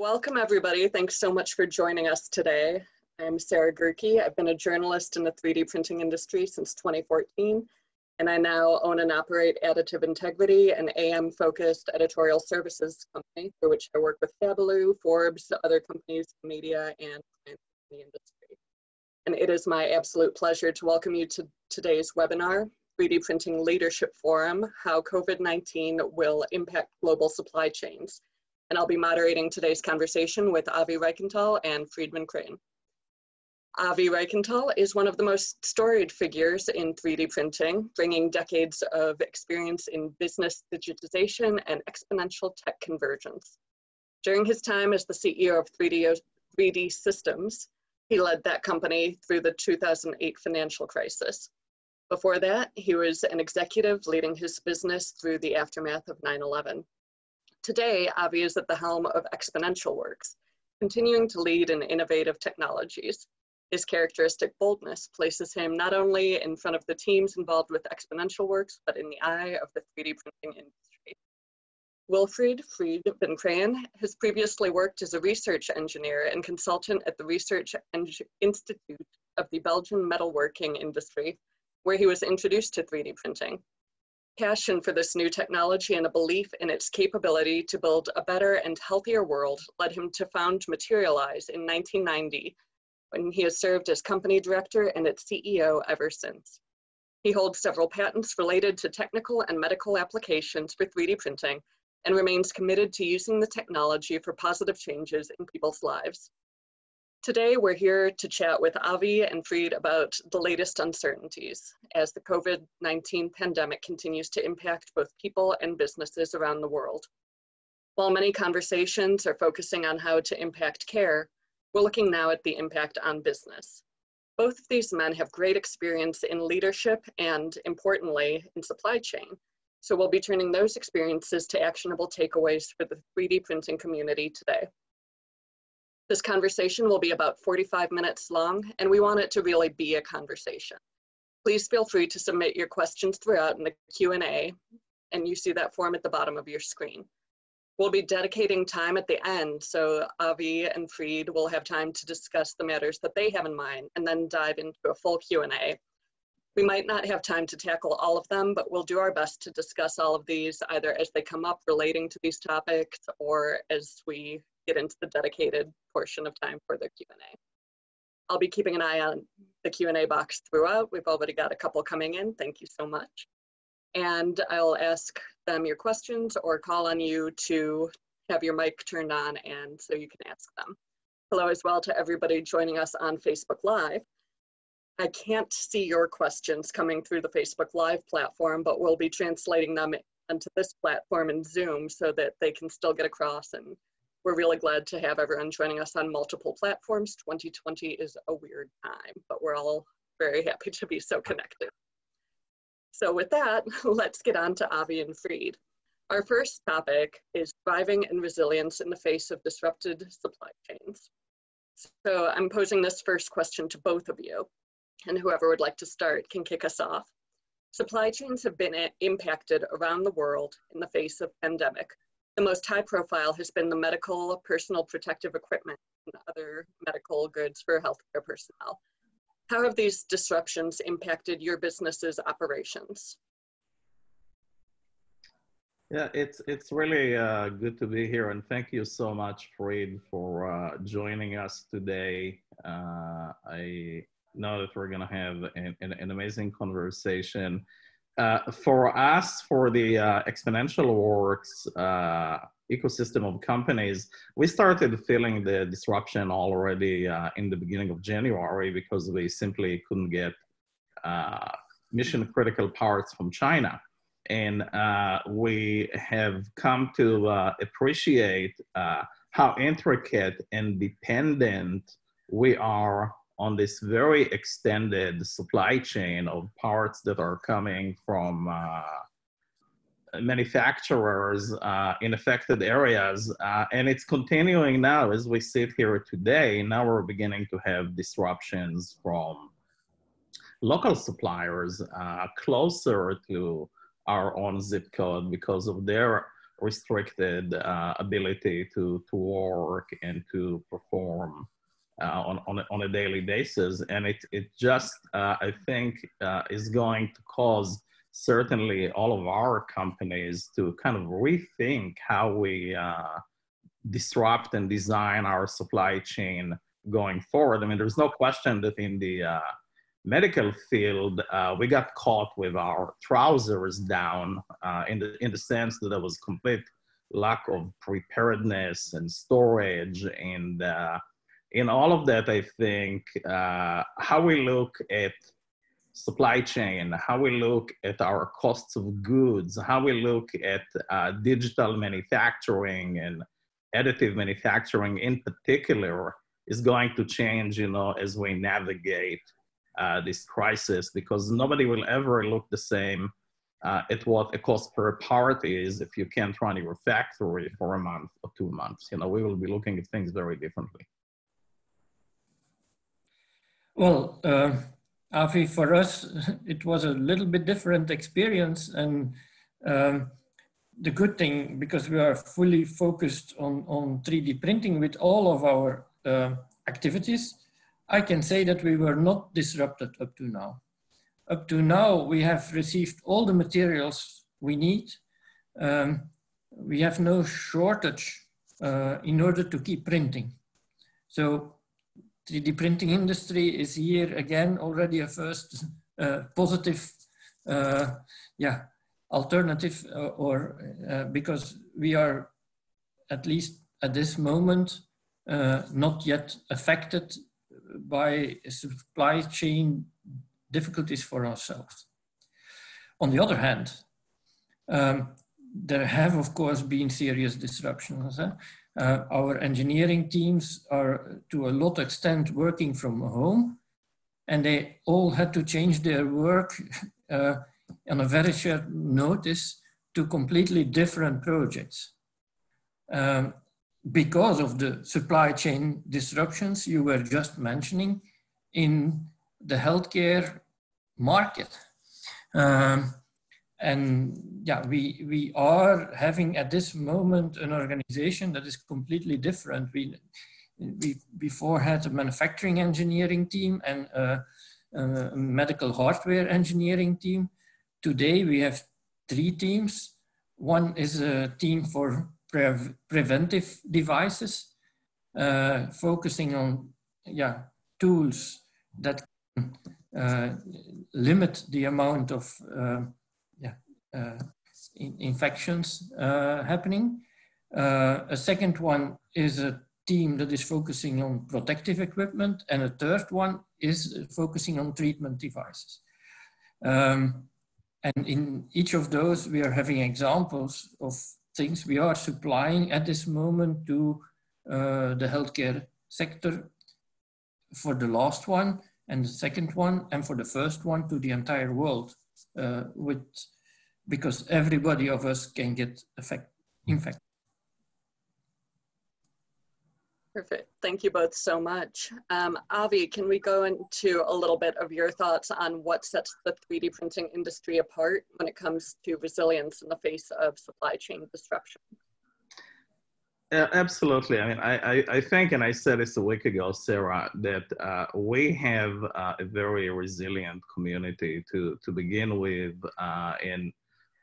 Welcome, everybody. Thanks so much for joining us today. I'm Sarah Gerke. I've been a journalist in the 3D printing industry since 2014, and I now own and operate Additive Integrity, an AM-focused editorial services company for which I work with Fabulous, Forbes, other companies, media, and clients in the industry. And it is my absolute pleasure to welcome you to today's webinar, 3D Printing Leadership Forum, How COVID-19 Will Impact Global Supply Chains. And I'll be moderating today's conversation with Avi Reichental and Fried Vancraen. Avi Reichental is one of the most storied figures in 3D printing, bringing decades of experience in business digitization and exponential tech convergence. During his time as the CEO of 3D Systems, he led that company through the 2008 financial crisis. Before that, he was an executive leading his business through the aftermath of 9/11. Today, Avi is at the helm of XponentialWorks, continuing to lead in innovative technologies. His characteristic boldness places him not only in front of the teams involved with XponentialWorks, but in the eye of the 3D printing industry. Wilfried Fried Vancraen has previously worked as a research engineer and consultant at the Research Institute of the Belgian metalworking industry, where he was introduced to 3D printing. Passion for this new technology and a belief in its capability to build a better and healthier world led him to found Materialise in 1990, when he has served as company director and its CEO ever since. He holds several patents related to technical and medical applications for 3D printing and remains committed to using the technology for positive changes in people's lives. Today, we're here to chat with Avi and Fried about the latest uncertainties as the COVID-19 pandemic continues to impact both people and businesses around the world. While many conversations are focusing on how to impact care, we're looking now at the impact on business. Both of these men have great experience in leadership and, importantly, in supply chain. So we'll be turning those experiences to actionable takeaways for the 3D printing community today. This conversation will be about 45 minutes long, and we want it to really be a conversation. Please feel free to submit your questions throughout in the Q&A, and you see that form at the bottom of your screen. We'll be dedicating time at the end, so Avi and Fried will have time to discuss the matters that they have in mind, and then dive into a full Q&A. We might not have time to tackle all of them, but we'll do our best to discuss all of these either as they come up relating to these topics or as we get into the dedicated portion of time for the Q&A. I'll be keeping an eye on the Q&A box throughout. We've already got a couple coming in. Thank you so much. And I'll ask them your questions or call on you to have your mic turned on and so you can ask them. Hello as well to everybody joining us on Facebook Live. I can't see your questions coming through the Facebook Live platform, but we'll be translating them onto this platform in Zoom so that they can still get across, and we're really glad to have everyone joining us on multiple platforms. 2020 is a weird time, but we're all very happy to be so connected. So with that, let's get on to Avi and Fried. Our first topic is thriving and resilience in the face of disrupted supply chains. So I'm posing this first question to both of you, and whoever would like to start can kick us off. Supply chains have been impacted around the world in the face of pandemic. The most high profile has been the medical, personal protective equipment, and other medical goods for healthcare personnel. How have these disruptions impacted your business's operations? Yeah, it's really good to be here, and thank you so much, Fried, for joining us today. I know that we're going to have an amazing conversation. For us, for the XponentialWorks ecosystem of companies, we started feeling the disruption already in the beginning of January because we simply couldn't get mission critical parts from China. And we have come to appreciate how intricate and dependent we are on this very extended supply chain of parts that are coming from manufacturers in affected areas. And it's continuing now as we sit here today. Now we're beginning to have disruptions from local suppliers closer to our own zip code because of their restricted ability to work and to perform on a daily basis. And it just, I think, is going to cause certainly all of our companies to kind of rethink how we disrupt and design our supply chain going forward. I mean, there's no question that in the medical field, we got caught with our trousers down in the sense that there was complete lack of preparedness and storage. And in all of that, I think how we look at supply chain, how we look at our costs of goods, how we look at digital manufacturing and additive manufacturing in particular is going to change, you know, as we navigate this crisis, because nobody will ever look the same at what a cost per part is if you can't run your factory for a month or 2 months. You know, we will be looking at things very differently. Well, Avi, for us, it was a little bit different experience. And the good thing, because we are fully focused on 3D printing with all of our activities, I can say that we were not disrupted up to now. Up to now, we have received all the materials we need. We have no shortage in order to keep printing. So 3D printing industry is here again already a first positive alternative, because we are, at least at this moment, not yet affected by supply chain difficulties for ourselves. On the other hand, there have of course been serious disruptions. Our engineering teams are to a lot extent working from home, and they all had to change their work on a very short notice to completely different projects. Because of the supply chain disruptions you were just mentioning in the healthcare market. And yeah, we are having at this moment an organization that is completely different. We before had a manufacturing engineering team and a medical hardware engineering team. Today we have 3 teams. One is a team for preventive devices, focusing on tools that limit the amount of infections happening. A second one is a team that is focusing on protective equipment, and a third one is focusing on treatment devices. And in each of those, we are having examples of things we are supplying at this moment to the healthcare sector for the last one and the second one, and for the first one to the entire world, because everybody of us can get infected. Perfect. Thank you both so much. Avi, can we go into a little bit of your thoughts on what sets the 3D printing industry apart when it comes to resilience in the face of supply chain disruption? Absolutely. I mean, I think, and I said this a week ago, Sarah, that we have a very resilient community to begin with,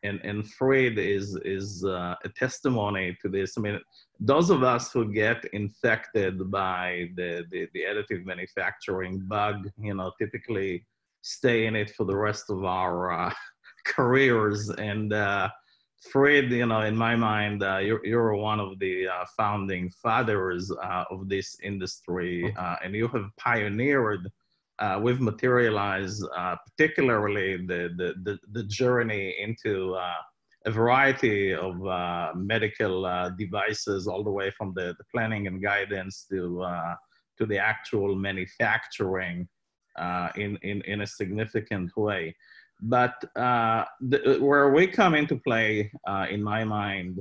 and Fried is a testimony to this. I mean, those of us who get infected by the additive manufacturing bug, you know, typically stay in it for the rest of our careers. And Fried, you know, in my mind, you're one of the founding fathers of this industry, and you have pioneered with Materialise, particularly the journey into a variety of medical devices, all the way from the planning and guidance to the actual manufacturing in a significant way. But where we come into play, in my mind,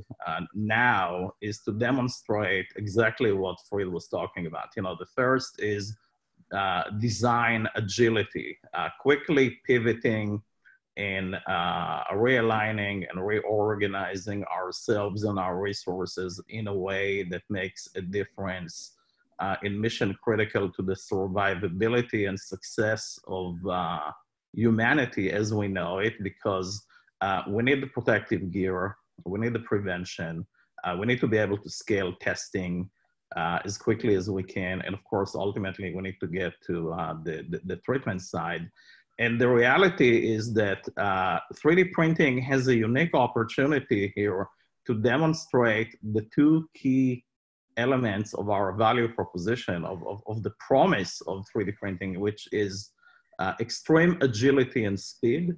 now is to demonstrate exactly what Fried was talking about. You know, the first is design agility, quickly pivoting in realigning and reorganizing ourselves and our resources in a way that makes a difference in mission critical to the survivability and success of humanity as we know it, because we need the protective gear, we need the prevention, we need to be able to scale testing as quickly as we can. And of course, ultimately, we need to get to the treatment side. And the reality is that 3D printing has a unique opportunity here to demonstrate the two key elements of our value proposition, of the promise of 3D printing, which is extreme agility and speed,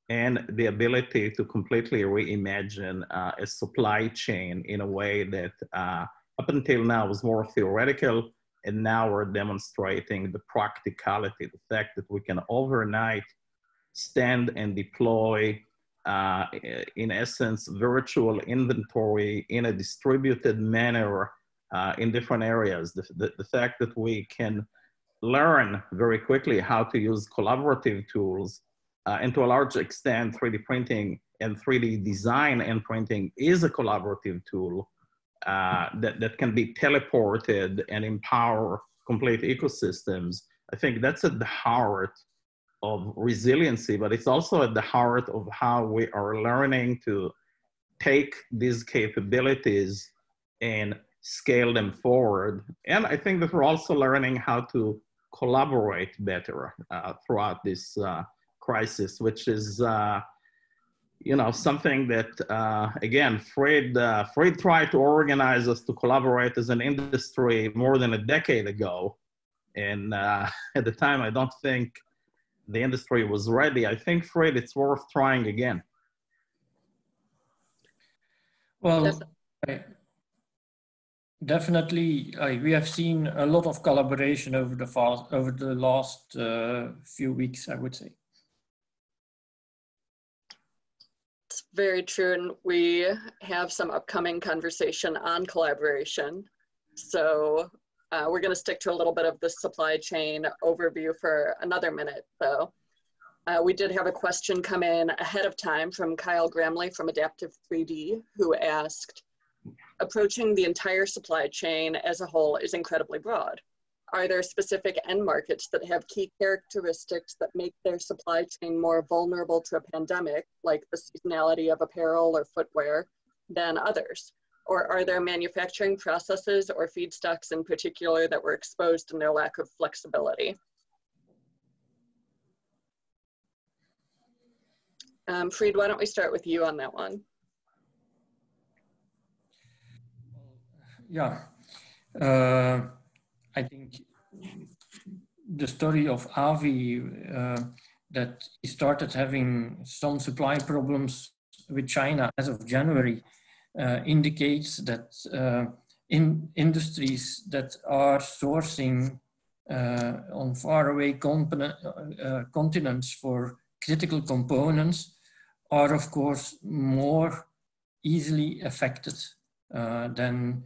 and the ability to completely reimagine a supply chain in a way that up until now was more theoretical. And now we're demonstrating the practicality, the fact that we can overnight stand and deploy, in essence, virtual inventory in a distributed manner in different areas. The fact that we can learn very quickly how to use collaborative tools, and to a large extent, 3D printing and 3D design and printing is a collaborative tool that can be teleported and empower complete ecosystems. I think that's at the heart of resiliency, but it's also at the heart of how we are learning to take these capabilities and scale them forward. And I think that we're also learning how to collaborate better throughout this crisis, which is you know, something that, again, Fried tried to organize us to collaborate as an industry more than a decade ago. And at the time, I don't think the industry was ready. I think, Fried, it's worth trying again. Well, definitely, we have seen a lot of collaboration over the last few weeks, I would say. Very true, and we have some upcoming conversation on collaboration. So we're going to stick to a little bit of the supply chain overview for another minute, though. We did have a question come in ahead of time from Kyle Gramley from Adaptive 3D, who asked, approaching the entire supply chain as a whole is incredibly broad. Are there specific end markets that have key characteristics that make their supply chain more vulnerable to a pandemic, like the seasonality of apparel or footwear, than others? Or are there manufacturing processes or feedstocks in particular that were exposed in their lack of flexibility? Fried, why don't we start with you on that one? Yeah. I think the story of Avi, that he started having some supply problems with China as of January, indicates that in industries that are sourcing on faraway continents for critical components are, of course, more easily affected than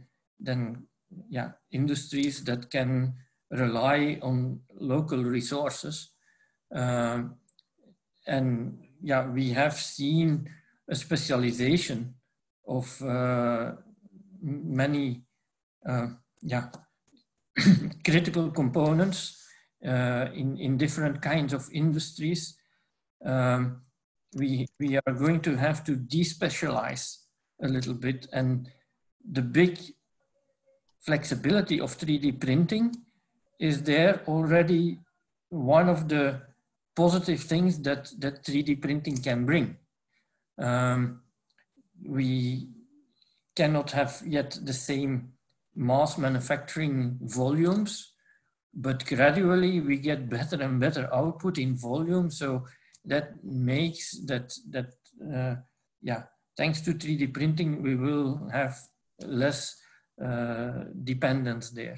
industries that can rely on local resources. And we have seen a specialization of many critical components in different kinds of industries. We are going to have to despecialize a little bit, and the big flexibility of 3D printing is there already one of the positive things that 3D printing can bring. We cannot have yet the same mass manufacturing volumes, but gradually we get better and better output in volume. So that makes that thanks to 3D printing, we will have less dependence there.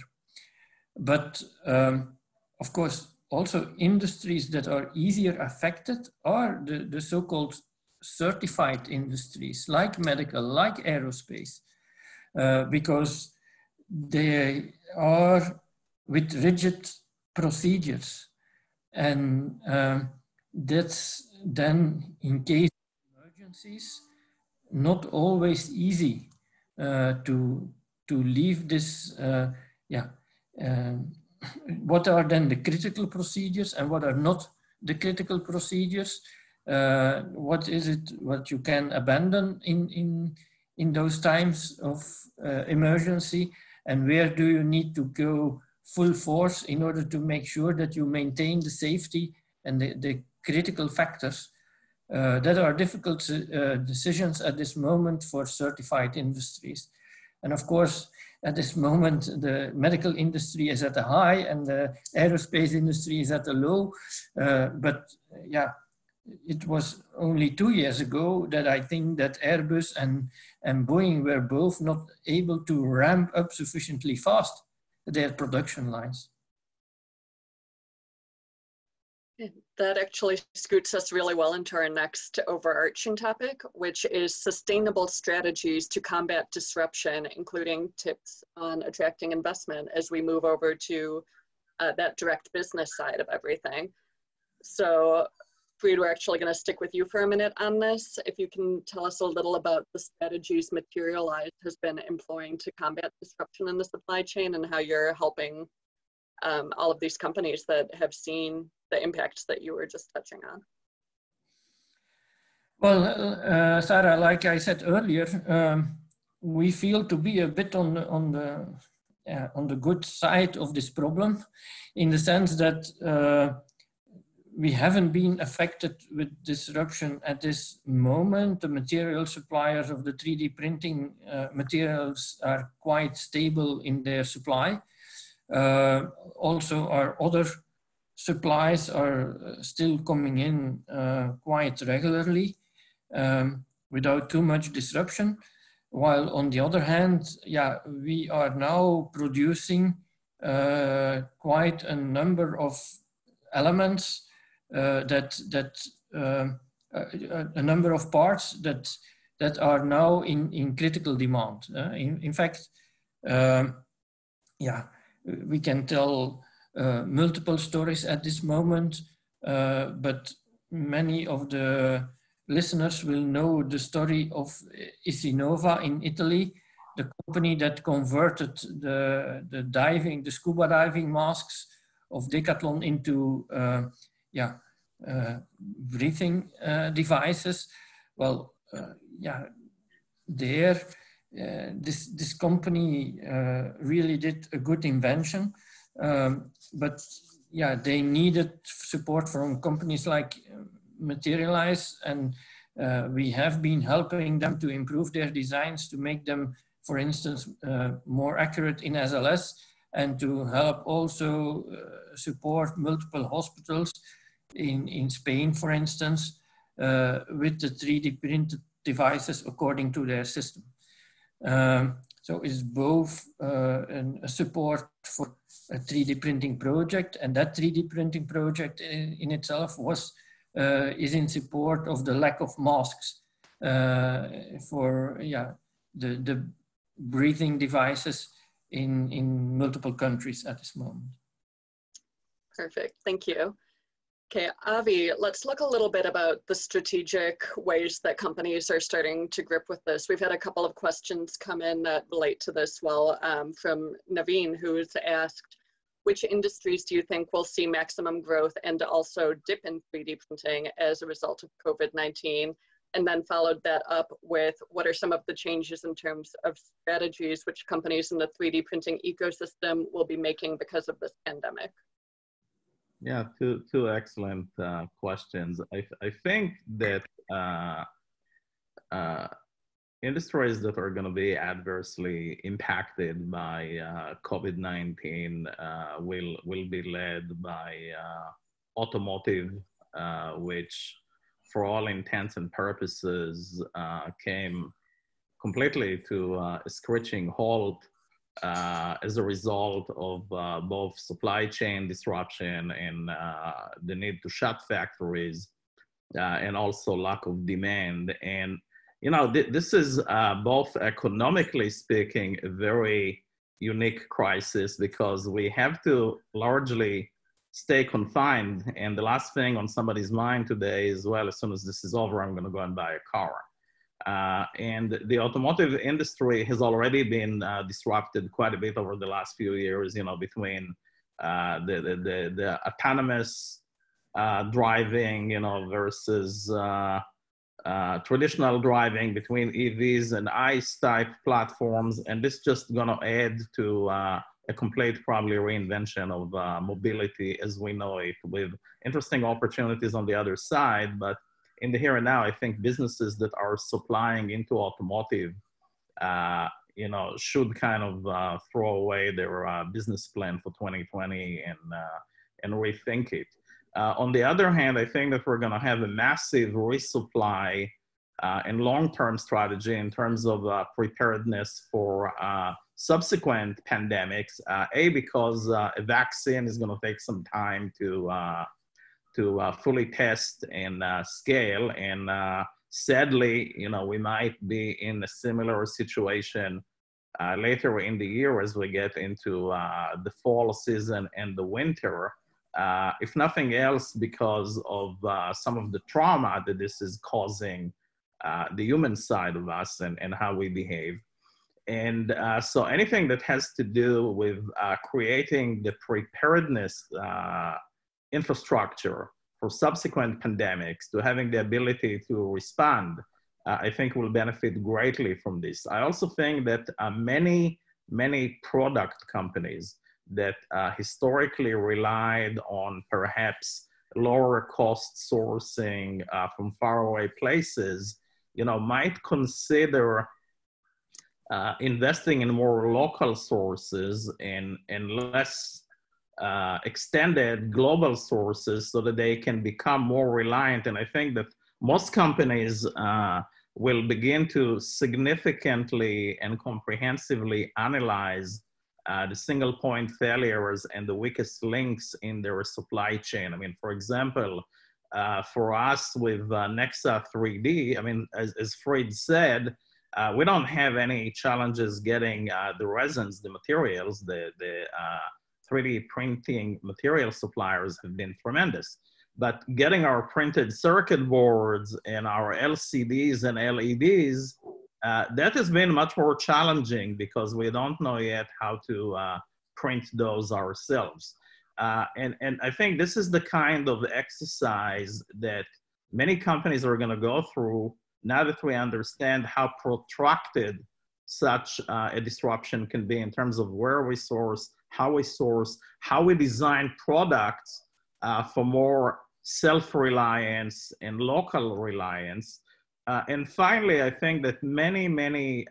But of course, also industries that are easier affected are the so-called certified industries, like medical, like aerospace, because they are with rigid procedures, and that's then, in case of emergencies, not always easy to leave this. What are then the critical procedures and what are not the critical procedures? What is it what you can abandon in those times of emergency, and where do you need to go full force in order to make sure that you maintain the safety and the critical factors that are difficult decisions at this moment for certified industries. And of course, at this moment, the medical industry is at a high and the aerospace industry is at a low. But yeah, it was only 2 years ago that I think that Airbus and Boeing were both not able to ramp up sufficiently fast their production lines. That actually scoots us really well into our next overarching topic, which is sustainable strategies to combat disruption, including tips on attracting investment as we move over to that direct business side of everything. So, Fried, we're actually going to stick with you for a minute on this. If you can tell us a little about the strategies Materialise has been employing to combat disruption in the supply chain and how you're helping all of these companies that have seen the impacts that you were just touching on. Well, Sarah, like I said earlier, we feel to be a bit on the good side of this problem, in the sense that we haven't been affected with disruption at this moment. The material suppliers of the 3D printing materials are quite stable in their supply. Also, our other supplies are still coming in quite regularly without too much disruption. While on the other hand, yeah, we are now producing quite a number of elements a number of parts that are now in critical demand. In fact, yeah, we can tell multiple stories at this moment, but many of the listeners will know the story of Isinova in Italy, the company that converted the scuba diving masks of Decathlon into breathing devices. Well, yeah, this company really did a good invention, but yeah, they needed support from companies like Materialise, and we have been helping them to improve their designs to make them, for instance, more accurate in SLS, and to help also support multiple hospitals in Spain, for instance, with the 3D printed devices according to their system. So it's both a support for a 3D printing project, and that 3D printing project in itself is in support of the lack of masks for the breathing devices in multiple countries at this moment. Perfect, thank you. Okay, Avi, let's look a little bit about the strategic ways that companies are starting to grip with this. We've had a couple of questions come in that relate to this from Naveen, who's asked, which industries do you think will see maximum growth and also dip in 3D printing as a result of COVID-19? And then followed that up with, what are some of the changes in terms of strategies which companies in the 3D printing ecosystem will be making because of this pandemic? Yeah, two excellent questions. I think that industries that are going to be adversely impacted by COVID-19 will be led by automotive, which for all intents and purposes came completely to a screeching halt as a result of both supply chain disruption and the need to shut factories and also lack of demand. And, you know, this is both economically speaking, a very unique crisis, because we have to largely stay confined. And the last thing on somebody's mind today is, well, as soon as this is over, I'm going to go and buy a car. And the automotive industry has already been disrupted quite a bit over the last few years, you know, between the autonomous driving, you know, versus traditional driving, between EVs and ICE type platforms. And this just going to add to a complete probably reinvention of mobility as we know it, with interesting opportunities on the other side. But in the here and now, I think businesses that are supplying into automotive, you know, should kind of throw away their business plan for 2020 and rethink it. On the other hand, I think that we're going to have a massive resupply and long-term strategy in terms of preparedness for subsequent pandemics. Because a vaccine is going to take some time to fully test and scale. And sadly, you know, we might be in a similar situation later in the year as we get into the fall season and the winter. If nothing else, because of some of the trauma that this is causing the human side of us and how we behave. And so anything that has to do with creating the preparedness infrastructure for subsequent pandemics, to having the ability to respond, I think will benefit greatly from this. I also think that many product companies that historically relied on perhaps lower cost sourcing from faraway places, you know, might consider investing in more local sources and less extended global sources, so that they can become more reliant. And I think that most companies will begin to significantly and comprehensively analyze the single point failures and the weakest links in their supply chain. I mean, for example, for us with Nexa 3D, I mean, as Fried said, we don't have any challenges getting the resins, the materials. The 3D printing material suppliers have been tremendous. But getting our printed circuit boards and our LCDs and LEDs, that has been much more challenging because we don't know yet how to print those ourselves. And I think this is the kind of exercise that many companies are going to go through now that we understand how protracted such a disruption can be in terms of where we source, how we design products for more self-reliance and local reliance. And finally, I think that many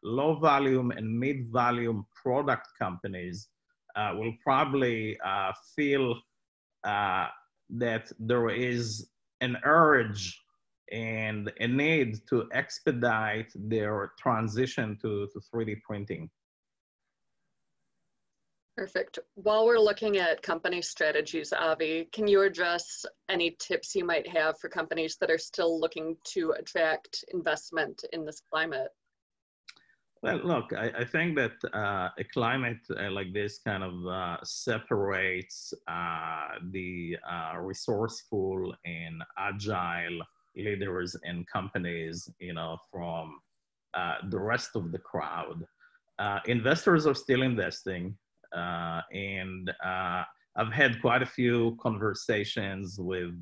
low volume and mid volume product companies will probably feel that there is an urge and a need to expedite their transition to 3D printing. Perfect. While we're looking at company strategies, Avi, can you address any tips you might have for companies that are still looking to attract investment in this climate? Well, look, I think that a climate like this kind of separates the resourceful and agile leaders and companies, you know, from the rest of the crowd. Investors are still investing. And I've had quite a few conversations with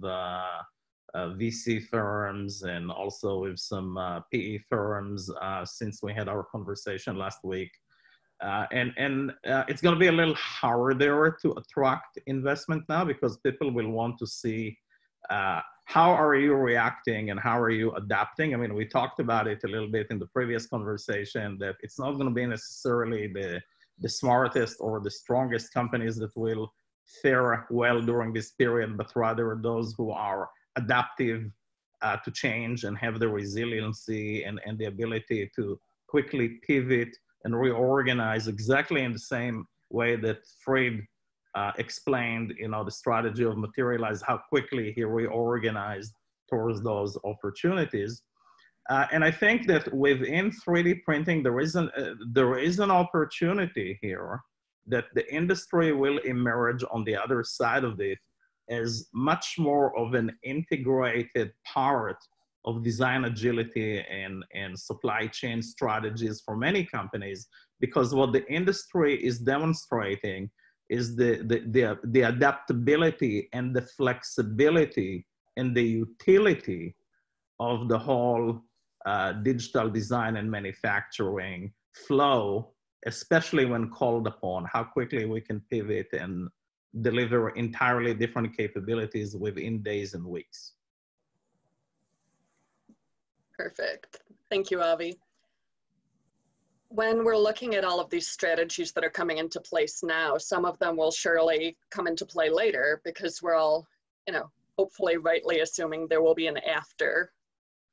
VC firms and also with some PE firms since we had our conversation last week. And it's going to be a little harder to attract investment now because people will want to see how are you reacting and how are you adapting. I mean, we talked about it a little bit in the previous conversation that it's not going to be necessarily the smartest or the strongest companies that will fare well during this period, but rather those who are adaptive to change and have the resiliency and the ability to quickly pivot and reorganize exactly in the same way that Fried explained, you know, the strategy of Materialise, how quickly he reorganized towards those opportunities. And I think that within 3D printing, there is an opportunity here that the industry will emerge on the other side of it as much more of an integrated part of design agility and supply chain strategies for many companies, because what the industry is demonstrating is the adaptability and the flexibility and the utility of the whole digital design and manufacturing flow, especially when called upon, how quickly we can pivot and deliver entirely different capabilities within days and weeks. Perfect. Thank you, Avi. When we're looking at all of these strategies that are coming into place now, some of them will surely come into play later, because we're all, hopefully rightly assuming there will be an after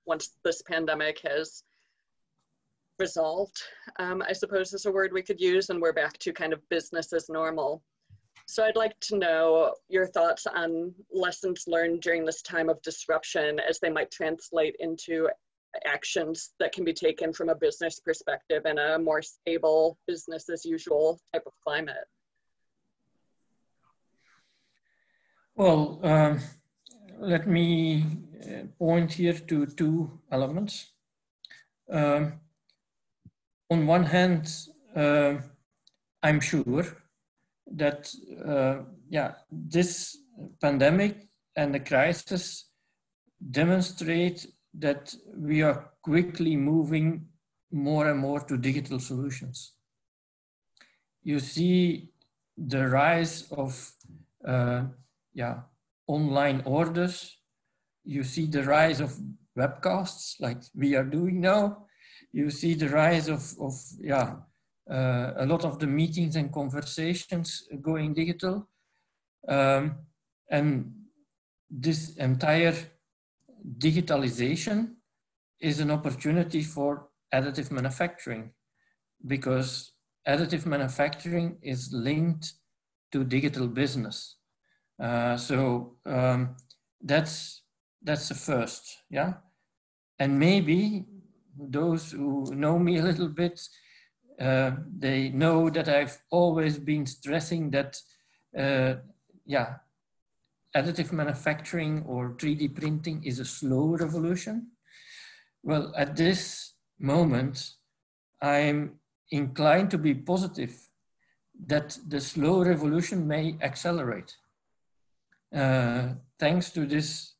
once this pandemic has resolved, I suppose is a word we could use, and we're back to kind of business as normal. So I'd like to know your thoughts on lessons learned during this time of disruption as they might translate into actions that can be taken from a business perspective in a more stable business as usual type of climate. Well, let me point here to two elements. On one hand, I'm sure that this pandemic and the crisis demonstrate that we are quickly moving more and more to digital solutions. You see the rise of online orders. You see the rise of webcasts like we are doing now. You see the rise of a lot of the meetings and conversations going digital. And this entire digitalization is an opportunity for additive manufacturing, because additive manufacturing is linked to digital business. So that's the first, yeah? And maybe those who know me a little bit, they know that I've always been stressing that, additive manufacturing or 3D printing is a slow revolution. Well, at this moment, I'm inclined to be positive that the slow revolution may accelerate. Thanks to this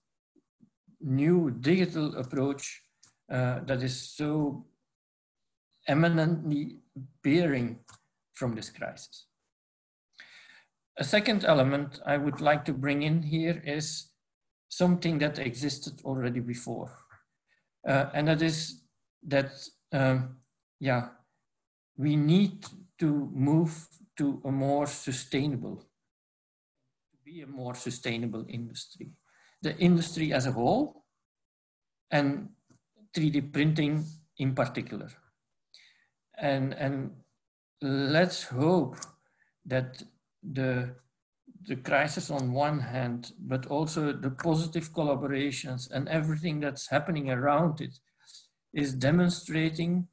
new digital approach that is so eminently appearing from this crisis. A second element I would like to bring in here is something that existed already before. And that is that, we need to move to a more sustainable, industry. The industry as a whole, and 3D printing in particular. And let's hope that the crisis on one hand, but also the positive collaborations and everything that's happening around it is demonstrating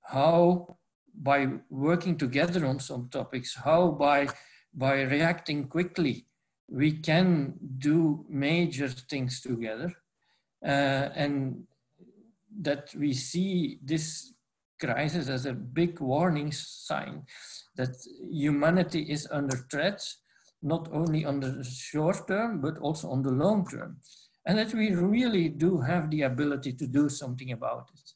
how by working together on some topics, how by reacting quickly, we can do major things together. And that we see this crisis as a big warning sign that humanity is under threat, not only on the short term, but also on the long term. And that we really do have the ability to do something about it.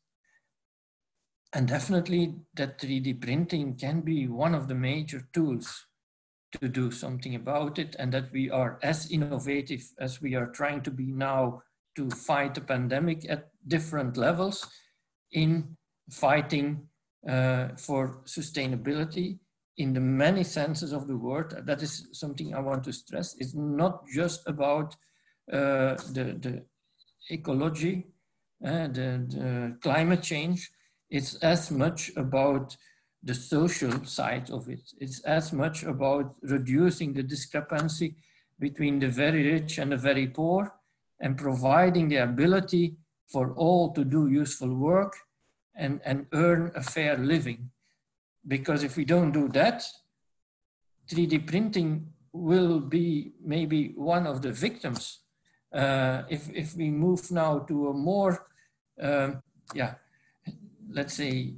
And definitely that 3D printing can be one of the major tools to do something about it, and that we are as innovative as we are trying to be now to fight the pandemic at different levels in fighting for sustainability in the many senses of the word. That is something I want to stress. It's not just about the ecology, the climate change. It's as much about the social side of it. It's as much about reducing the discrepancy between the very rich and the very poor, and providing the ability for all to do useful work and earn a fair living. Because if we don't do that, 3D printing will be maybe one of the victims if we move now to a more, let's say,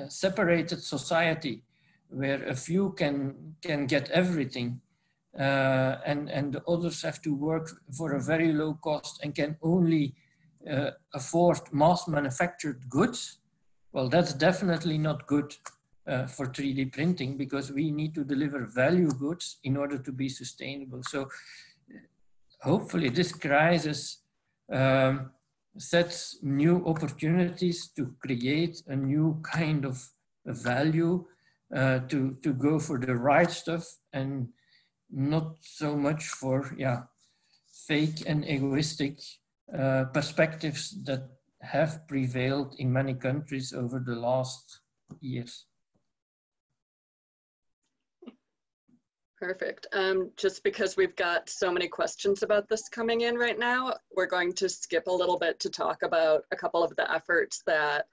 separated society where a few can get everything and the others have to work for a very low cost and can only afford mass manufactured goods. Well, that's definitely not good for 3D printing, because we need to deliver value goods in order to be sustainable. So hopefully this crisis sets new opportunities to create a new kind of value, to go for the right stuff and not so much for fake and egoistic perspectives that have prevailed in many countries over the last years. Perfect. Just because we've got so many questions about this coming in right now, we're going to skip a little bit to talk about a couple of the efforts that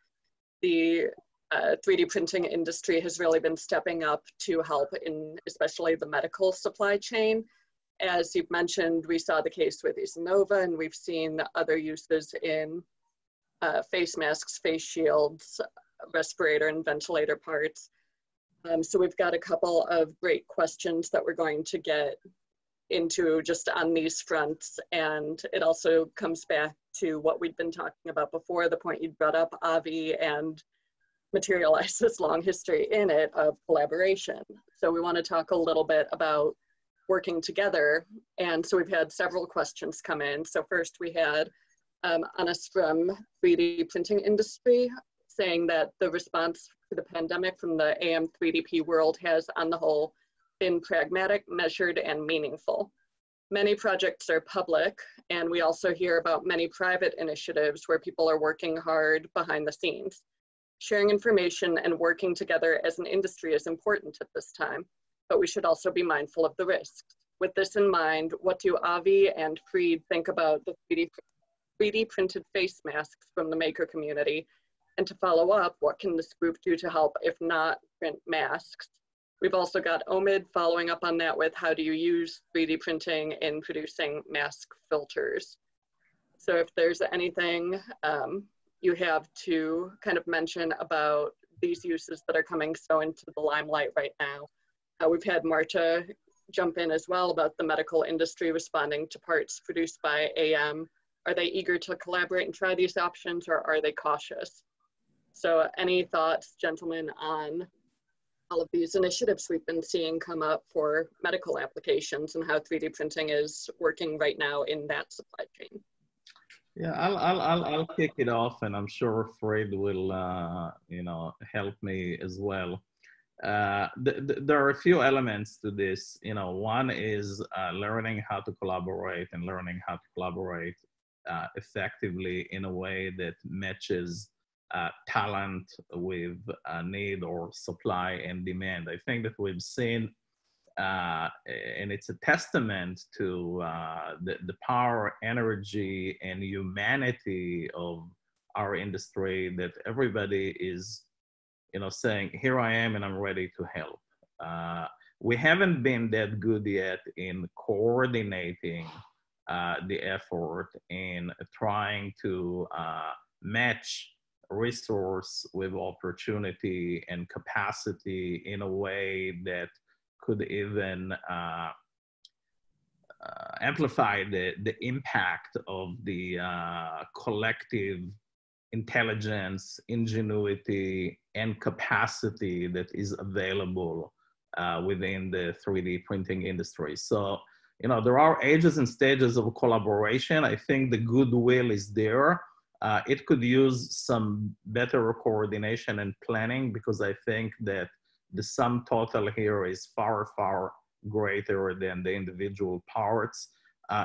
the 3D printing industry has really been stepping up to help in especially the medical supply chain. As you've mentioned, we saw the case with Isanova, and we've seen other uses in face masks, face shields, respirator and ventilator parts. So we've got a couple of great questions that we're going to get into just on these fronts. And it also comes back to what we'd been talking about before, the point you brought up, Avi, and Materialise's long history in it of collaboration. So we want to talk a little bit about working together. And so we've had several questions come in. So first we had Anas from 3D printing industry saying that the response to the pandemic from the AM3DP world has, on the whole, been pragmatic, measured, and meaningful. Many projects are public, and we also hear about many private initiatives where people are working hard behind the scenes. Sharing information and working together as an industry is important at this time, but we should also be mindful of the risks. With this in mind, what do Avi and Fried think about the 3D printed face masks from the maker community? And to follow up, what can this group do to help, if not print masks? We've also got Omid following up on that with how do you use 3D printing in producing mask filters? So if there's anything you have to kind of mention about these uses that are coming so into the limelight right now. We've had Marta jump in as well about the medical industry responding to parts produced by AM. Are they eager to collaborate and try these options, or are they cautious? So any thoughts, gentlemen, on all of these initiatives we've been seeing come up for medical applications and how 3D printing is working right now in that supply chain? Yeah, I'll kick it off, and I'm sure Fried will help me as well. There are a few elements to this. One is learning how to collaborate and learning how to collaborate effectively in a way that matches talent with need or supply and demand. I think that we've seen, and it's a testament to the power, energy, and humanity of our industry that everybody is, saying, here I am and I'm ready to help. We haven't been that good yet in coordinating the effort in trying to match resource with opportunity and capacity in a way that could even amplify the impact of the collective intelligence, ingenuity, and capacity that is available within the 3D printing industry. So, there are ages and stages of collaboration. I think the goodwill is there. It could use some better coordination and planning, because I think that the sum total here is far, far greater than the individual parts.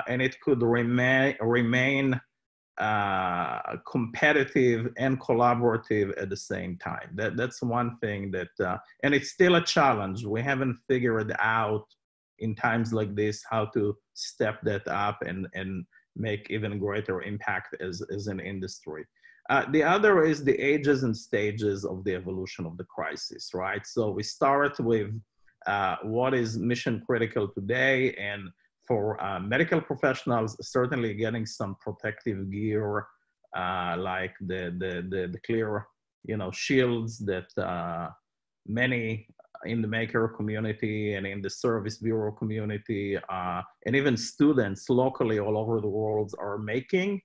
And it could remain competitive and collaborative at the same time. That's one thing that, and it's still a challenge. We haven't figured out in times like this how to step that up and make even greater impact as an industry. The other is the ages and stages of the evolution of the crisis, right? So we start with what is mission critical today, and for medical professionals, certainly getting some protective gear, like the clear, shields that many in the maker community and in the service bureau community, and even students locally all over the world are making,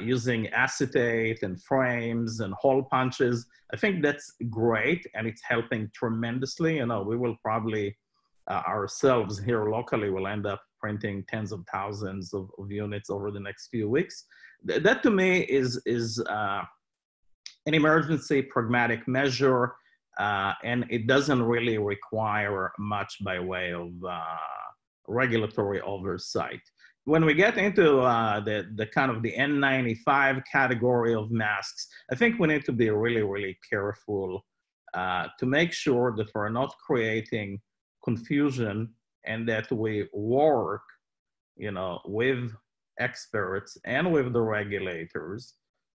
using acetate and frames and hole punches. I think that's great, and it's helping tremendously. We will probably ourselves here locally will end up printing tens of thousands of units over the next few weeks. That to me is an emergency pragmatic measure, and it doesn't really require much by way of regulatory oversight. When we get into the kind of the N95 category of masks, I think we need to be really, really careful to make sure that we're not creating confusion, and that we work, with experts and with the regulators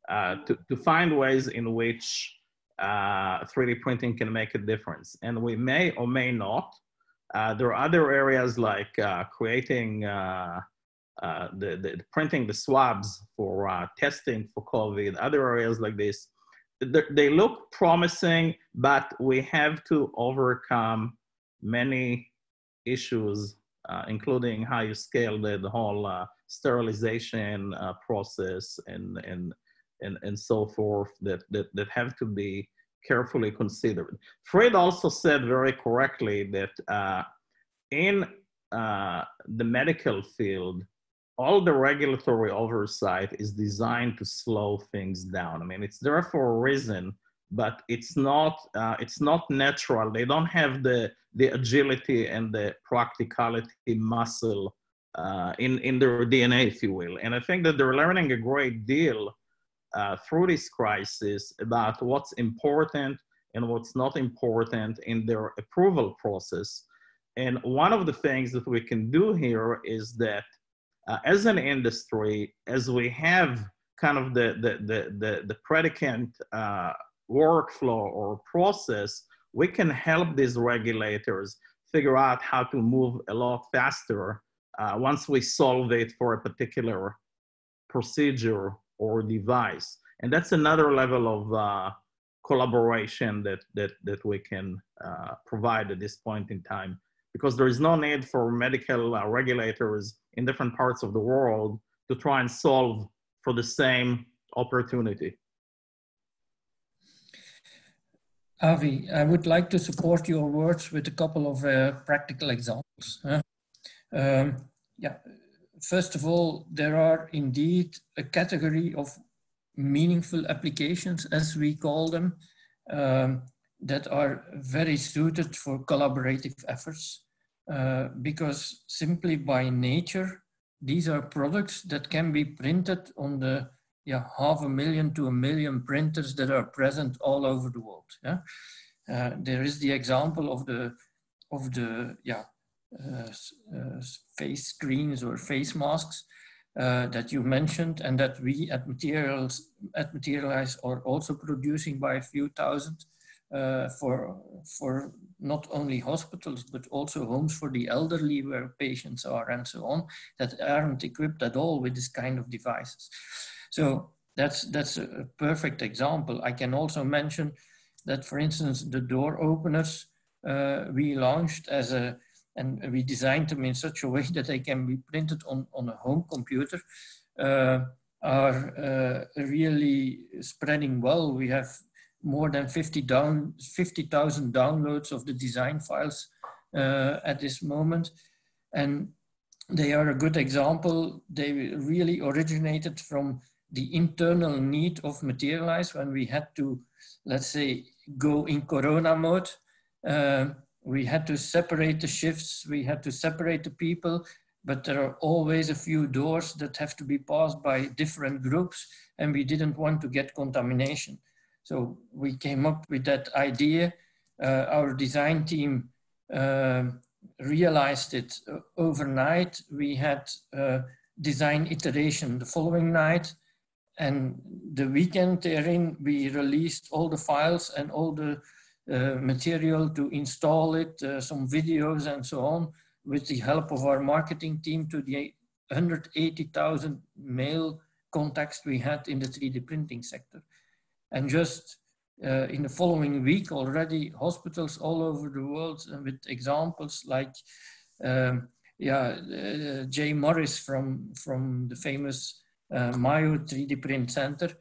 to find ways in which 3D printing can make a difference. And we may or may not. There are other areas like creating the printing the swabs for testing for COVID, other areas like this. They look promising, but we have to overcome many issues, including how you scale the whole sterilization process and so forth, that have to be carefully considered. Fried also said very correctly that in the medical field, all the regulatory oversight is designed to slow things down. I mean, it's there for a reason, but it's not natural. They don't have the agility and the practicality muscle in their DNA, if you will. And I think that they're learning a great deal through this crisis about what's important and what's not important in their approval process. And one of the things that we can do here is that as an industry, as we have kind of the predicate workflow or process, we can help these regulators figure out how to move a lot faster once we solve it for a particular procedure or device. And that's another level of collaboration that we can provide at this point in time, because there is no need for medical regulators in different parts of the world to try and solve for the same opportunity. Avi, I would like to support your words with a couple of practical examples. First of all, there are indeed a category of meaningful applications, as we call them, that are very suited for collaborative efforts, because simply by nature, these are products that can be printed on the 500,000 to 1 million printers that are present all over the world. There is the example of the face screens or face masks that you mentioned, and that we at Materialise are also producing by a few thousand for not only hospitals, but also homes for the elderly where patients are and so on, that aren't equipped at all with this kind of devices. So that's a perfect example. I can also mention that, for instance, the door openers we launched and we designed them in such a way that they can be printed on a home computer, are really spreading well. We have more than 50,000 downloads of the design files at this moment. And they are a good example. They really originated from the internal need of Materialise when we had to, let's say, go in Corona mode. We had to separate the shifts, we had to separate the people, but there are always a few doors that have to be passed by different groups, and we didn't want to get contamination. So we came up with that idea. Our design team realized it overnight. We had design iteration the following night, and the weekend therein, we released all the files and all the material to install it, some videos and so on, with the help of our marketing team to the 180,000 mail contacts we had in the 3D printing sector. And just in the following week already, hospitals all over the world, and with examples like Jay Morris from the famous Mayo 3D print center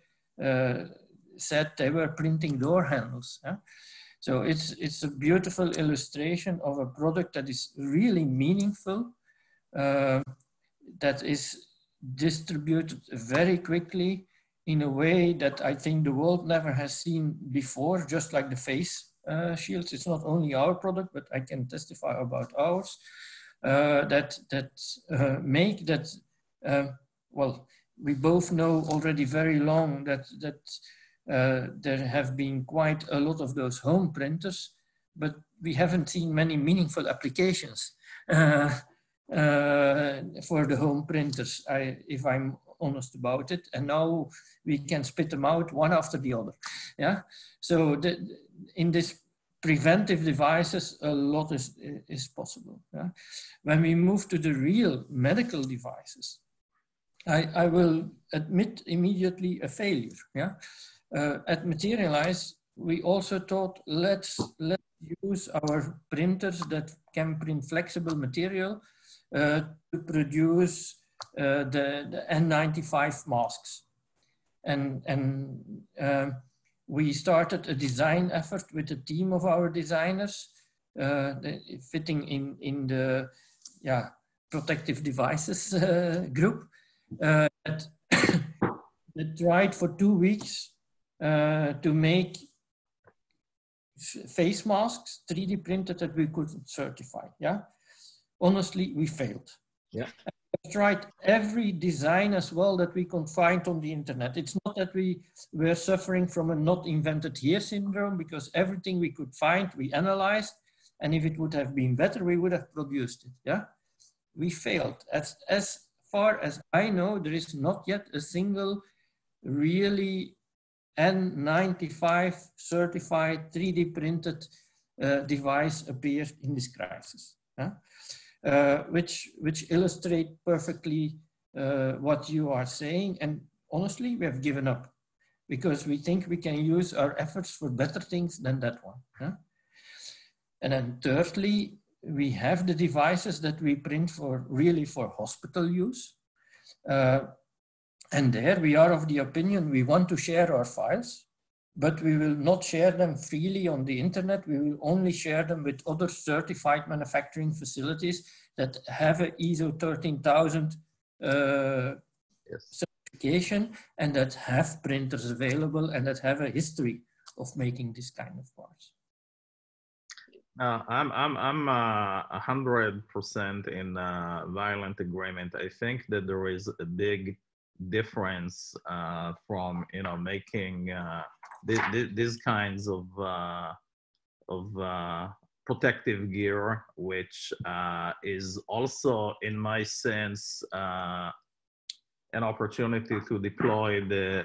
said they were printing door handles. Yeah? So it's a beautiful illustration of a product that is really meaningful, that is distributed very quickly in a way that I think the world never has seen before, just like the face shields. It's not only our product, but I can testify about ours, make that, well, we both know already very long that there have been quite a lot of those home printers, but we haven't seen many meaningful applications for the home printers, if I'm honest about it. And now we can spit them out one after the other. Yeah. So in this preventive devices, a lot is possible. Yeah? When we move to the real medical devices, I will admit immediately a failure. Yeah. At Materialise, we also thought, let's use our printers that can print flexible material to produce the N95 masks. And we started a design effort with a team of our designers, fitting in the protective devices group, that tried for 2 weeks to make face masks 3D printed that we could certify. Yeah, honestly, we failed. Yeah. We tried every design as well that we could find on the internet. It's not that we were suffering from a not invented here syndrome, because everything we could find, we analyzed, and if it would have been better, we would have produced it. Yeah, we failed. As far as I know, there is not yet a single really N95 certified 3D printed device appeared in this crisis, which illustrate perfectly what you are saying. And honestly, we have given up because we think we can use our efforts for better things than that one. And then thirdly, we have the devices that we print for hospital use. And there we are of the opinion we want to share our files, but we will not share them freely on the internet. We will only share them with other certified manufacturing facilities that have an ISO 13000 certification, and that have printers available and that have a history of making this kind of parts. I'm 100% in violent agreement. I think that there is a big difference from making these kinds of protective gear, which is also, in my sense, an opportunity to deploy the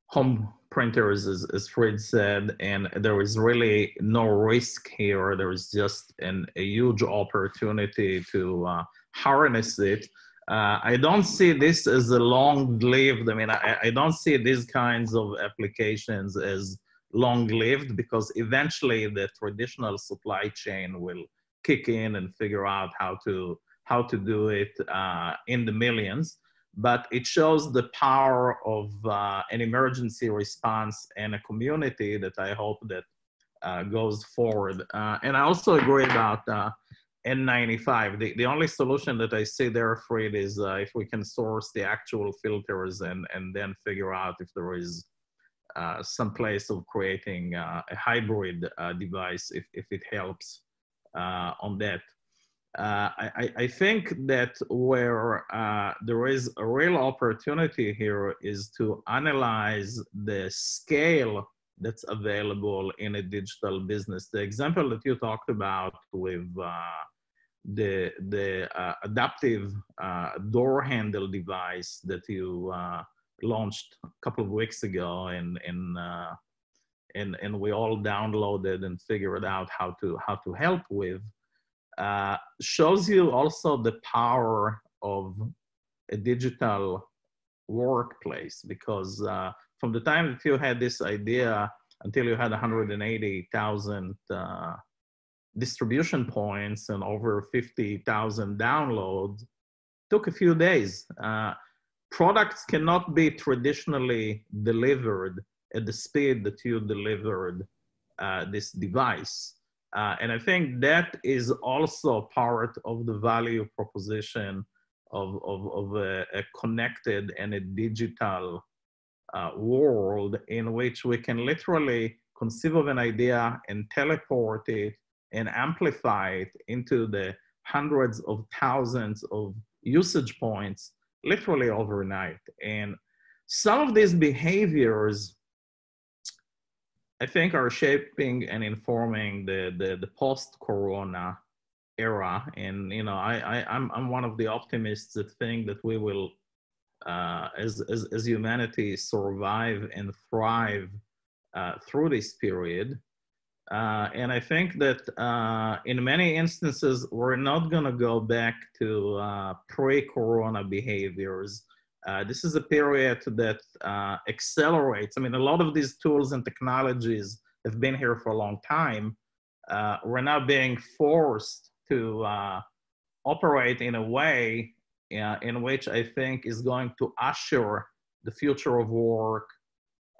home printers, as Fried said, and there is really no risk here. There is just a huge opportunity to harness it. I don't see this as a long-lived, I don't see these kinds of applications as long-lived, because eventually the traditional supply chain will kick in and figure out how to do it in the millions. But it shows the power of an emergency response and a community that I hope that goes forward. And I also agree about N95. The only solution that I see there, Fried, is if we can source the actual filters and then figure out if there is some place of creating a hybrid device, if it helps on that. I think that where there is a real opportunity here is to analyze the scale that's available in a digital business. The example that you talked about with the adaptive door handle device that you launched a couple of weeks ago in and we all downloaded and figured out how to help with, shows you also the power of a digital workplace, because from the time that you had this idea until you had 180,000 distribution points and over 50,000 downloads, took a few days. Products cannot be traditionally delivered at the speed that you delivered this device. And I think that is also part of the value proposition of a connected and a digital world, in which we can literally conceive of an idea and teleport it and amplify it into the hundreds of thousands of usage points literally overnight. And some of these behaviors, I think, are shaping and informing the post-corona era. And I'm one of the optimists that think that we will, as humanity, survive and thrive through this period. And I think that in many instances, we're not going to go back to pre-corona behaviors. This is a period that accelerates. I mean, a lot of these tools and technologies have been here for a long time. We're now being forced to operate in a way in which I think is going to usher the future of work,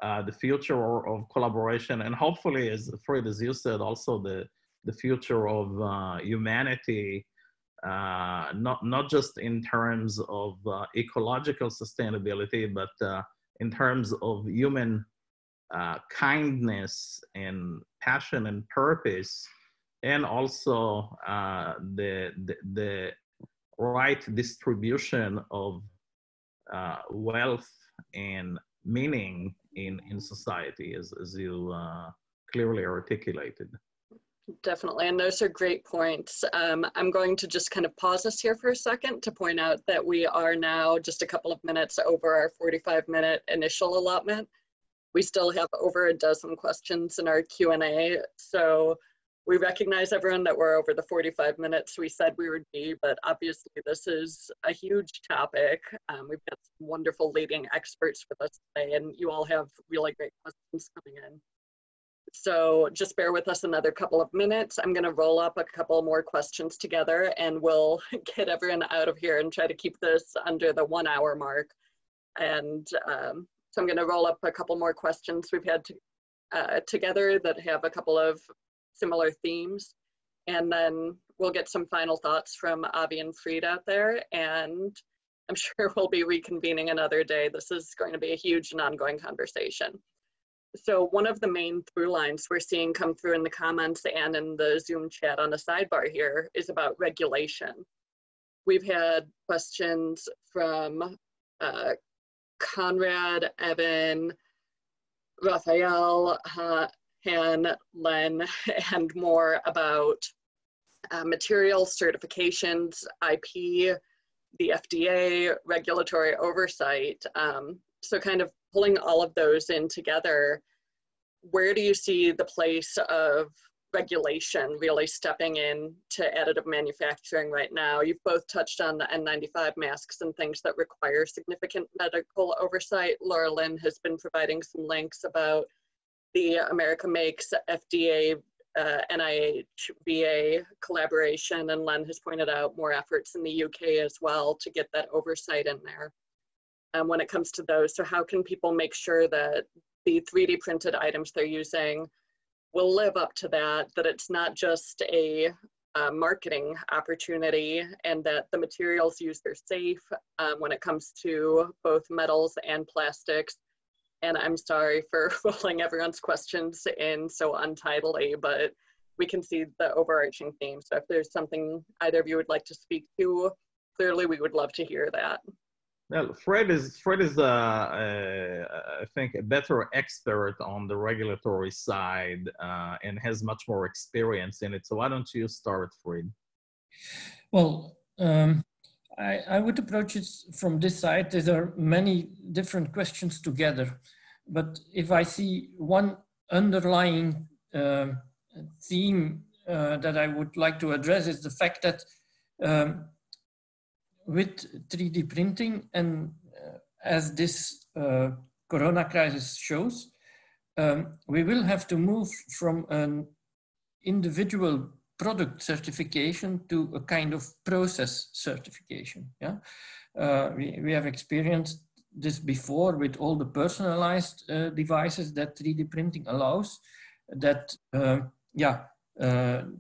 the future of collaboration, and hopefully, as Fried, as you said, also the future of humanity, not just in terms of ecological sustainability, but in terms of human kindness and passion and purpose, and also the right distribution of wealth and meaning in society, as you clearly articulated. Definitely, and those are great points. I'm going to just kind of pause us here for a second to point out that we are now just a couple of minutes over our 45-minute initial allotment. We still have over a dozen questions in our Q&A, so we recognize, everyone, that we're over the 45 minutes we said we would be, but obviously this is a huge topic. We've got some wonderful leading experts with us today, and you all have really great questions coming in. So just bear with us another couple of minutes. I'm going to roll up a couple more questions together, and we'll get everyone out of here and try to keep this under the 1 hour mark. And so I'm going to roll up a couple more questions we've had together that have a couple of similar themes. And then we'll get some final thoughts from Avi and Fried out there. And I'm sure we'll be reconvening another day. This is going to be a huge and ongoing conversation. So one of the main through lines we're seeing come through in the comments and in the Zoom chat on the sidebar here is about regulation. We've had questions from Conrad, Evan, Raphael, Han, Len, and more about material certifications, IP, the FDA, regulatory oversight. So kind of pulling all of those in together, where do you see the place of regulation really stepping in to additive manufacturing right now? You've both touched on the N95 masks and things that require significant medical oversight. Laura Lynn has been providing some links about the America Makes FDA, NIH, VA collaboration, and Len has pointed out more efforts in the UK as well to get that oversight in there. When it comes to those, so how can people make sure that the 3D printed items they're using will live up to that, that it's not just a marketing opportunity, and that the materials used are safe when it comes to both metals and plastics? And I'm sorry for rolling everyone's questions in so untidily, but we can see the overarching theme. So if there's something either of you would like to speak to, clearly we would love to hear that. Well, Fried is I think, a better expert on the regulatory side and has much more experience in it. So why don't you start, Fried? Well, I would approach it from this side. There are many different questions together, but if I see one underlying theme that I would like to address is the fact that with 3D printing, and as this corona crisis shows, we will have to move from an individual product certification to a kind of process certification. Yeah, we have experienced this before with all the personalized devices that 3D printing allows. That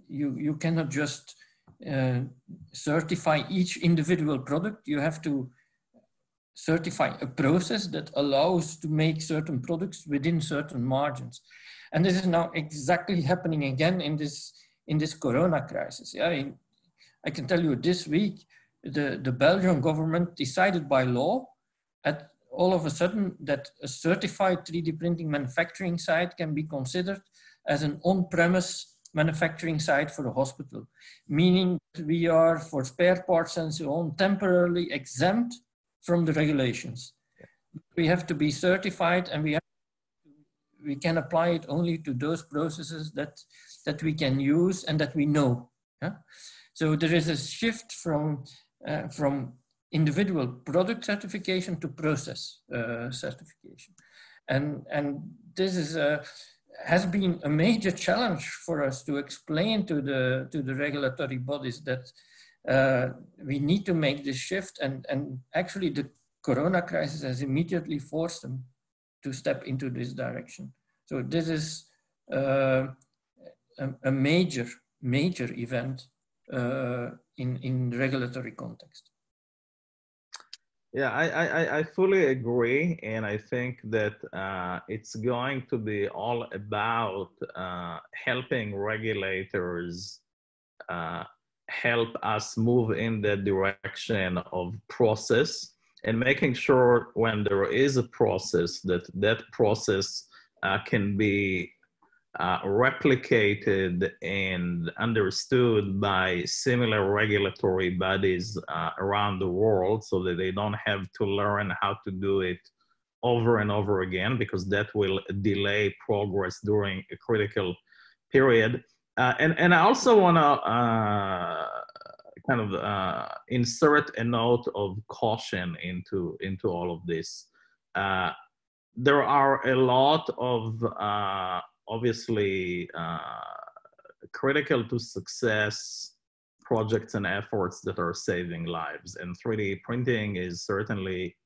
you cannot just certify each individual product. You have to certify a process that allows to make certain products within certain margins. And this is now exactly happening again in this corona crisis. Yeah, I can tell you this week, the Belgian government decided by law all of a sudden that a certified 3D printing manufacturing site can be considered as an on-premise manufacturing site for a hospital, meaning we are, for spare parts and so on, temporarily exempt from the regulations. We have to be certified, and we can apply it only to those processes that we can use and that we know. Yeah? So there is a shift from individual product certification to process certification. And this is has been a major challenge for us to explain to the regulatory bodies that we need to make this shift, and actually the corona crisis has immediately forced them to step into this direction. So this is a major event in the regulatory context. Yeah, I fully agree, and I think that it's going to be all about helping regulators help us move in the direction of process, and making sure when there is a process that process can be replicated and understood by similar regulatory bodies around the world, so that they don't have to learn how to do it over and over again, because that will delay progress during a critical period. And I also want to kind of insert a note of caution into all of this. There are a lot of obviously critical to success projects and efforts that are saving lives, and 3D printing is certainly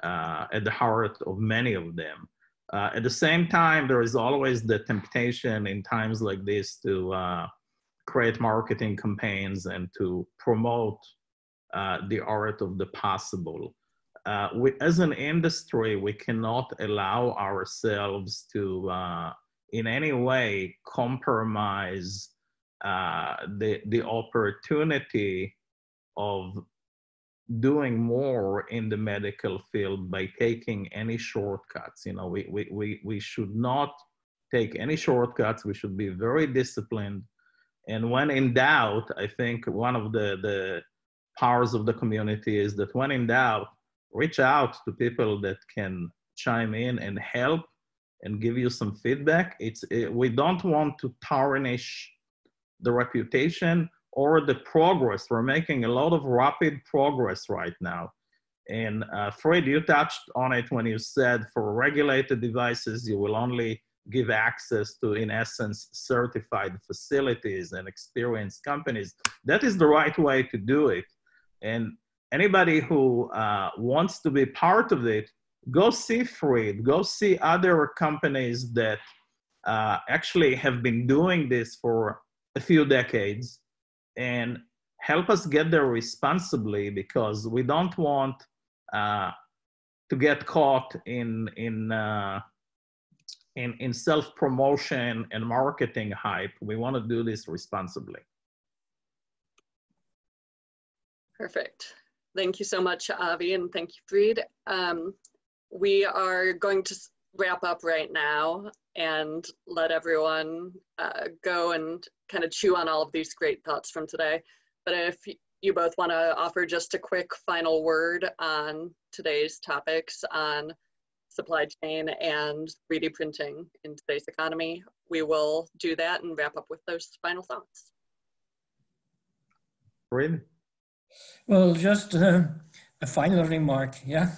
at the heart of many of them. At the same time, there is always the temptation in times like this to create marketing campaigns and to promote the art of the possible. As an industry, we cannot allow ourselves to in any way compromise the opportunity of doing more in the medical field by taking any shortcuts. You know, we should not take any shortcuts. We should be very disciplined. And when in doubt, I think one of the powers of the community is that when in doubt, reach out to people that can chime in and help and give you some feedback. We don't want to tarnish the reputation or the progress. We're making a lot of rapid progress right now. And Fried, you touched on it when you said for regulated devices, you will only give access to, in essence, certified facilities and experienced companies. That is the right way to do it. And anybody who wants to be part of it, go see Fried, go see other companies that actually have been doing this for a few decades, and help us get there responsibly, because we don't want to get caught in self-promotion and marketing hype. We want to do this responsibly. Perfect. Thank you so much, Avi, and thank you, Fried. We are going to wrap up right now and let everyone go and kind of chew on all of these great thoughts from today. But if you both want to offer just a quick final word on today's topics on supply chain and 3D printing in today's economy. We will do that and wrap up with those final thoughts. Fried? Well, just a final remark, yeah.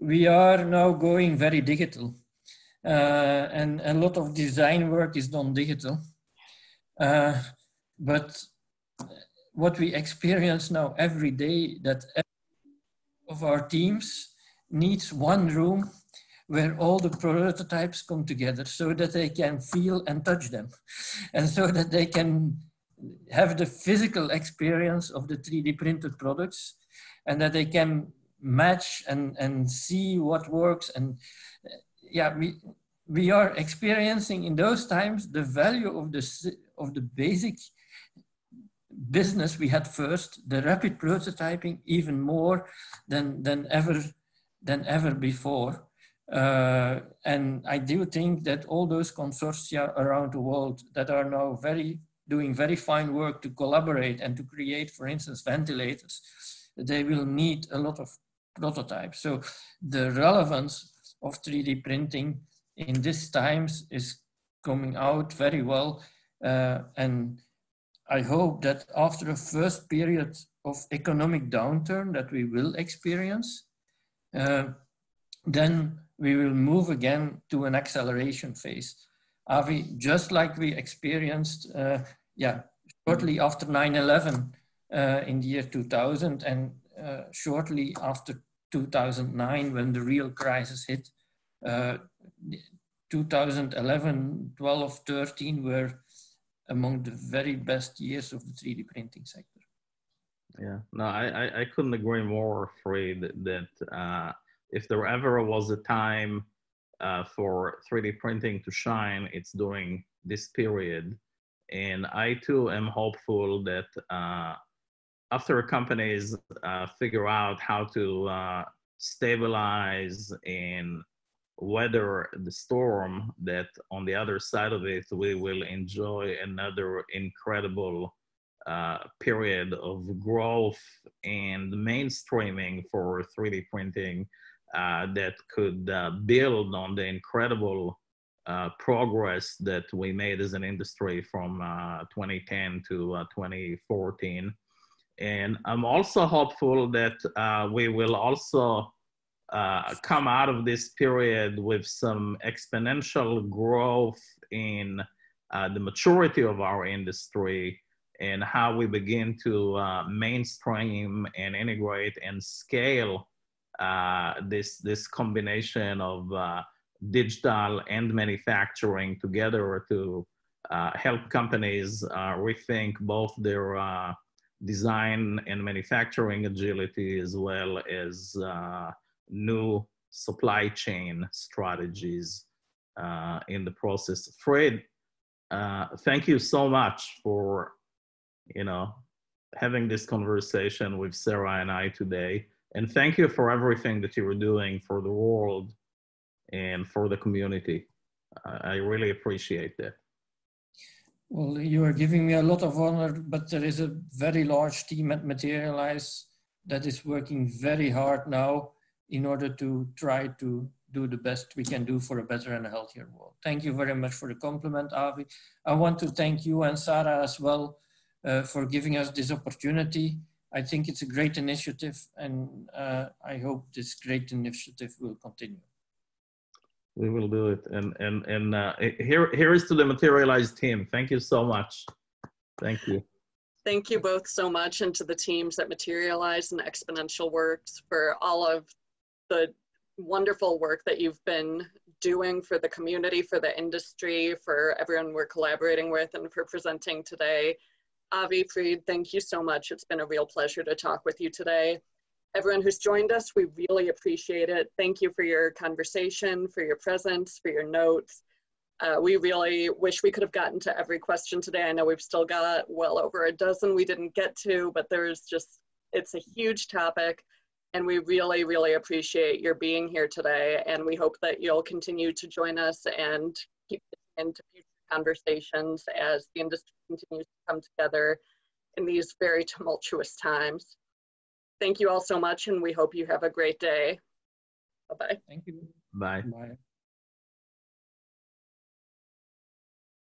We are now going very digital, and a lot of design work is done digital. But what we experience now every day, that every of our teams needs one room where all the prototypes come together so that they can feel and touch them, and so that they can have the physical experience of the 3D printed products, and that they can match and see what works. And yeah, we are experiencing in those times the value of the basic business we had first, the rapid prototyping, even more than ever before. And I do think that all those consortia around the world that are now doing very fine work to collaborate and to create, for instance, ventilators, they will need a lot of prototypes. So the relevance of 3D printing in these times is coming out very well. And I hope that after the first period of economic downturn that we will experience, then we will move again to an acceleration phase. Avi, just like we experienced shortly after 9/11 in the year 2000, and shortly after 2009 when the real crisis hit, 2011, 12, 13 were among the very best years of the 3D printing sector. Yeah, no, I couldn't agree more, Fried, that if there ever was a time for 3D printing to shine, it's during this period. And I too am hopeful that after companies figure out how to stabilize and weather the storm, that on the other side of it, we will enjoy another incredible period of growth and mainstreaming for 3D printing that could build on the incredible progress that we made as an industry from 2010 to 2014. And I'm also hopeful that we will also come out of this period with some exponential growth in the maturity of our industry and how we begin to mainstream and integrate and scale this combination of digital and manufacturing together to help companies rethink both their design and manufacturing agility, as well as new supply chain strategies in the process. Fried, thank you so much for having this conversation with Sarah and I today. And thank you for everything that you were doing for the world and for the community. I really appreciate that. Well, you are giving me a lot of honor, but there is a very large team at Materialise that is working very hard now in order to try to do the best we can do for a better and a healthier world. Thank you very much for the compliment, Avi. I want to thank you and Sarah as well for giving us this opportunity. I think it's a great initiative, and I hope this great initiative will continue. We will do it. And here is to the Materialise team. Thank you so much. Thank you. Thank you both so much, and to the teams at Materialise and XponentialWorks for all of the wonderful work that you've been doing for the community, for the industry, for everyone we're collaborating with, and for presenting today. Avi, Fried, thank you so much. It's been a real pleasure to talk with you today. Everyone who's joined us, we really appreciate it. Thank you for your conversation, for your presence, for your notes. We really wish we could have gotten to every question today. I know we've still got well over a dozen we didn't get to, but it's a huge topic, and we really, really appreciate your being here today. And we hope that you'll continue to join us and keep into future conversations as the industry continues to come together in these very tumultuous times. Thank you all so much, and we hope you have a great day. Bye-bye. Thank you. Bye. Bye.